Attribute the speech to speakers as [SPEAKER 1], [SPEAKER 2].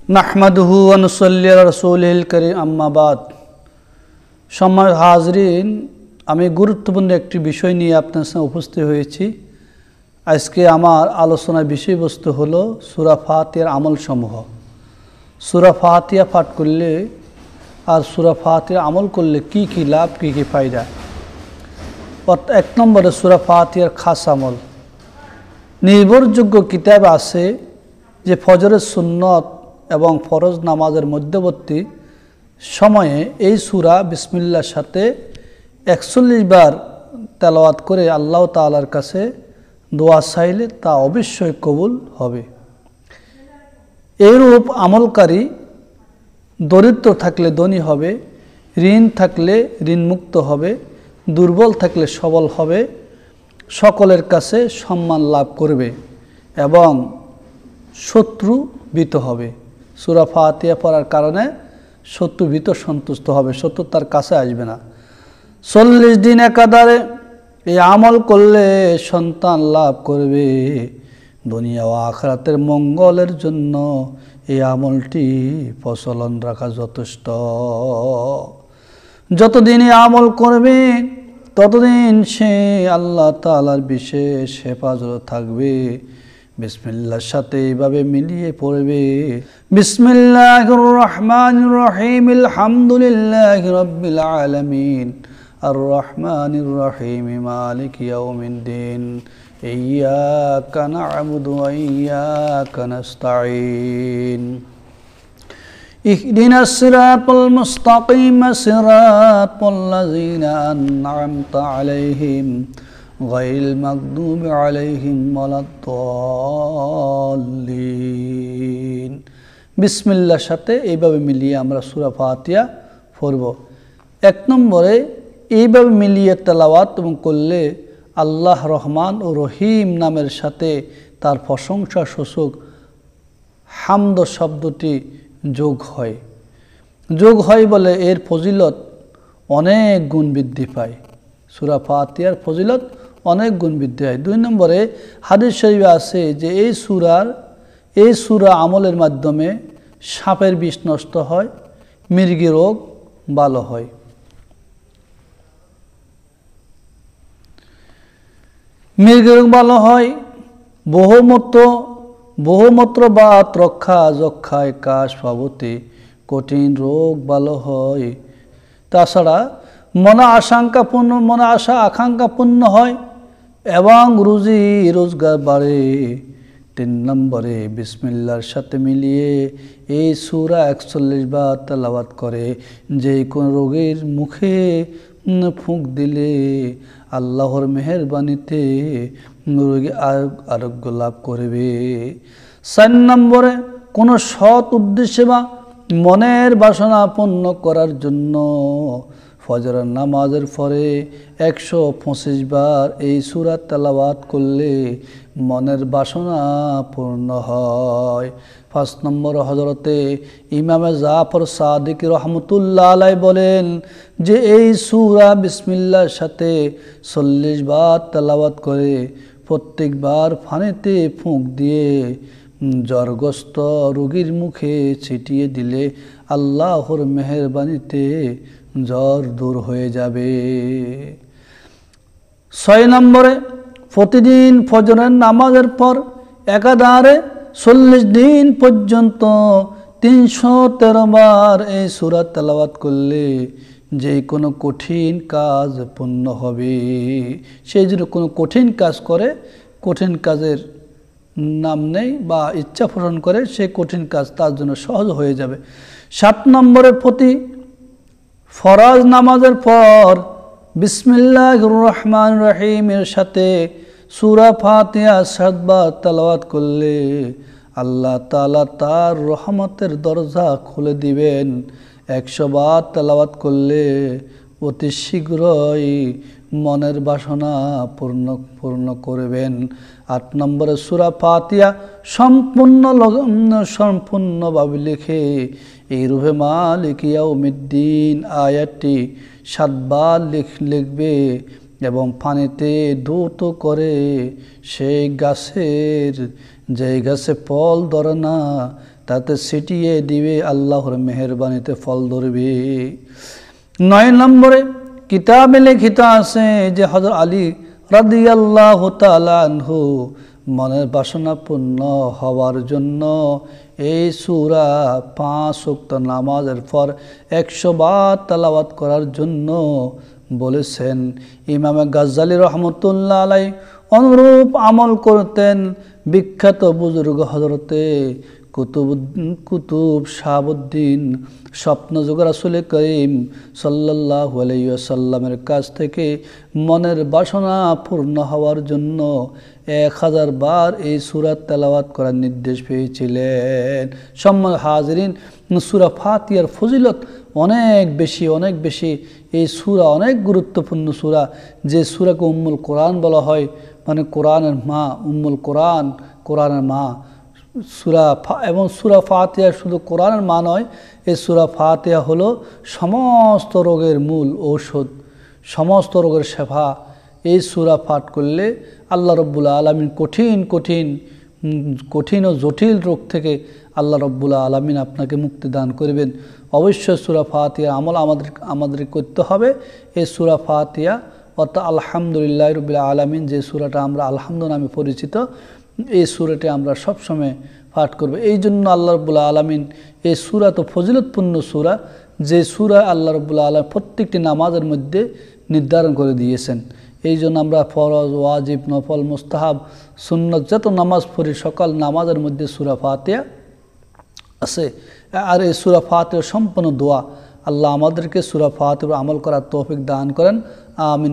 [SPEAKER 1] নাহমাদুহু ওয়া নুসাল্লি আলা রাসূলিল কারীম আম্মা বাদ। সম্মানিত হাজরিন, আমি গুরুত্বপূর্ণ একটি বিষয় নিয়ে আপনার সামনে উপস্থিত হয়েছি। আজকে আমার আলোচনার বিষয়বস্তু হলো সূরা ফাতিহার আমলসমূহ। সূরা ফাতিহা পাঠ করলে আর সূরা ফাতিহার আমল করলে কি কি লাভ, কি কি ফায়দা। এক নম্বরে সূরা ফাতিহার খাস আমল। নির্ভরযোগ্য কিতাব আছে যে ফজরের সুন্নত এবং ফরজ নামাজের মধ্যবর্তী সময়ে এই সূরা বিসমিল্লাহর সাথে ৪১ বার তেলাওয়াত করে আল্লাহ তাআলার কাছে দোয়া চাইলে তা অবশ্যই কবুল হবে। এইরূপ আমলকারী দরিদ্র থাকলে ধনী হবে, ঋণ থাকলে ঋণমুক্ত হবে, দুর্বল থাকলে সবল হবে, সকলের কাছে সম্মান লাভ করবে এবং শত্রু ভীত হবে। সূরা ফাতিহা পড়ার কারণে শত্রু ভীত সন্তুষ্ট হবে, শত্রু তার কাছে আসবে না। ৪০ দিন একাধারে এই আমল করলে সন্তান লাভ করবে। দুনিয়া ও আখিরাতের মঙ্গলের জন্য এই আমলটি প্রচলন রাখা যথেষ্ট। যতদিন এই আমল করবে ততদিন সে আল্লাহ তাআলার বিশেষ হেফাজত থাকবে। বিসমিল্লাহর সাথে এইভাবে মিলিয়ে পড়বে। বিসমিল্লাহির রহমানির রহিম, আলহামদুলিল্লাহি রাব্বিল আলামিন, আর রহমানির রহিম, মালিকি ইয়াউমিদ্দিন, ইয়্যাকা না'বুদু ওয়া ইয়্যাকা নাস্তাঈন, ইহদিনাস সিরাতাল মুস্তাকিম, সিরাতাল লাযীনা আন'আমতা আলাইহিম গায়রিল মাগদুবি আলাইহিম ওয়ালাদ-দাল্লিন। বিসমিল্লাহর সাথে এইভাবে মিলিয়ে আমরা সূরা ফাতিহা পড়ব। এক নম্বরে এইভাবে মিলিয়ে তেলাওয়াত এবং করলে আল্লাহ রহমান ও রহিম নামের সাথে তার প্রশংসা সূচক হামদ শব্দটি যোগ হয় বলে এর ফজিলত অনেক গুণ বৃদ্ধি পায়। সূরা ফাতিহার ফজিলত অনেক গুণ বৃদ্ধি হয়। ২ নম্বরে হাদিস শরীফে আছে যে এই সূরা আমলের মাধ্যমে সাপের বিষ নষ্ট হয়, মৃগী রোগ ভালো হয়। মৃগী রোগ ভালো হয়, বহুমূত্র বাত রক্ষা, যক্ষায় কাশ পাবতে কঠিন রোগ ভালো হয়। তাছাড়া মনে আশা আকাঙ্ক্ষা পূর্ণ হয় এবং রুজি রোজগার বাড়ে। ৩ নম্বরে বিসমিল্লাহর সাথে মিলিয়ে এই সূরা ৪১ বার তেলাওয়াত করে যে কোন রোগীর মুখে ফুঁক দিলে আল্লাহর মেহেরবানিতে রোগী আরোগ্য লাভ করবে। ৪ নম্বরে কোনো সৎ উদ্দেশ্যে বা মনের বাসনা পূর্ণ করার জন্য ফজরের নামাজের পরে ১২৫ বার এই সূরা তেলাওয়াত করলে মনের বাসনা পূর্ণ হয়। ৫ নম্বর হযরতে ইমামে জাফর সাদিক রহমতুল্লাহ আলাইহি বলেন যে এই সূরা বিসমিল্লাহর সাথে ৪০ বার তেলাওয়াত করে প্রত্যেকবার পানিতে ফুঁক দিয়ে জ্বরগ্রস্ত রোগীর মুখে ছিটিয়ে দিলে আল্লাহর মেহেরবানিতে জ্বর দূর হয়ে যাবে। ৬ নম্বরে প্রতিদিন ফজরের নামাজের পর একাধারে ৪০ দিন পর্যন্ত ৩১৩ বার এই সূরা তেলাওয়াত করলে যে কোনো কঠিন কাজ পূর্ণ হবে। সেই জন্য কোনো কঠিন কাজ করে, কঠিন কাজের নাম নেই বা ইচ্ছা পোষণ করে, সেই কঠিন কাজ তার জন্য সহজ হয়ে যাবে। ৭ নম্বরে প্রতি ফরজ নামাজের পর বিসমিল্লাহির রহমানির রহিমের সাথে সূরা ফাতিহা ৭ বার তেলাওয়াত করলে আল্লাহ তাআলা তার রহমতের দরজা খুলে দিবেন। ১০০ বার তেলাওয়াত করলে অতি শীঘ্রই মনের বাসনা পূর্ণ করবেন। ৮ নম্বরে সূরা ফাতিহা সম্পূর্ণভাবে লিখে এই রূপে মালিকি ইয়াউমিদ্দিন আয়াতটি ৭ বার লিখবে এবং পানিতে ধৌত করে সেই গাছের যে গাছে ফল ধরে না তাতে ছিটিয়ে দিবে আল্লাহর মেহেরবানিতে ফল ধরবে। 9 নম্বরে কিতাবে লিখিত আছে যে হযরত আলী রাদিয়াল্লাহু তাআলা আনহু মনের বাসনা পূর্ণ হওয়ার জন্য এই সূরা 5 ওয়াক্ত নামাজের পর 100 বার তেলাওয়াত করার জন্য বলেছেন। ইমাম গাজ্জালী রহমতুল্লাহ আলাইহি অনুরূপ আমল করতেন। বিখ্যাত বুজুর্গ হযরতে কুতুব শাহাবুদ্দিন স্বপ্নযোগে রাসূল করিম সাল্লাল্লাহু আলাইহি ওয়াসাল্লামের কাছ থেকে মনের বাসনা পূর্ণ হওয়ার জন্য 1000 বার এই সূরা তেলাওয়াত করার নির্দেশ পেয়েছিলেন। সম্মানিত হাজিরিন, সূরা ফাতিহার ফজিলত অনেক বেশি। এই সূরা অনেক গুরুত্বপূর্ণ সূরা, যে সূরাকে উম্মুল কোরআন বলা হয়, মানে কোরআনের মা, উম্মুল কোরআন, কোরআনের মা সূরা। এবং সূরা ফাতিহা শুধু কোরআনের মা নয়, এই সূরা ফাতিহা হলো সমস্ত রোগের মূল ঔষধ, সমস্ত রোগের শেফা। এই সূরা পাঠ করলে আল্লাহ রব্বুল আলামিন কঠিন ও জটিল রোগ থেকে আল্লাহ রব্বুল আলামিন আপনাকে মুক্তি দান করবেন। অবশ্যই সূরা ফাতিহা আমল আমাদের করতে হবে। এই সূরা ফাতিহা অর্থাৎ আলহামদুলিল্লাহ রাব্বিল আলামিন, যে সূরাটা আমরা আলহামদু নামে পরিচিত, এই সূরাটি আমরা সবসময় পাঠ করব। এই জন্য আল্লাহ রব্বুল আলামিন এই সূরা তো ফজিলতপূর্ণ সূরা, যে সূরা আল্লাহ রব্বুল আলামিন প্রত্যেকটি নামাজের মধ্যে নির্ধারণ করে দিয়েছেন। এই জন্য আমরা ফরজ, ওয়াজিব, নফল, মুস্তাহাব, সুন্নত যত নামাজ পড়ি, সকল নামাজের মধ্যে সূরা ফাতিহা আছে। আর এই সূরা ফাতিহা সম্পূর্ণ দোয়া। আল্লাহ আমাদেরকে সূরা ফাতিহার আমল করার তৌফিক দান করেন। আমিন।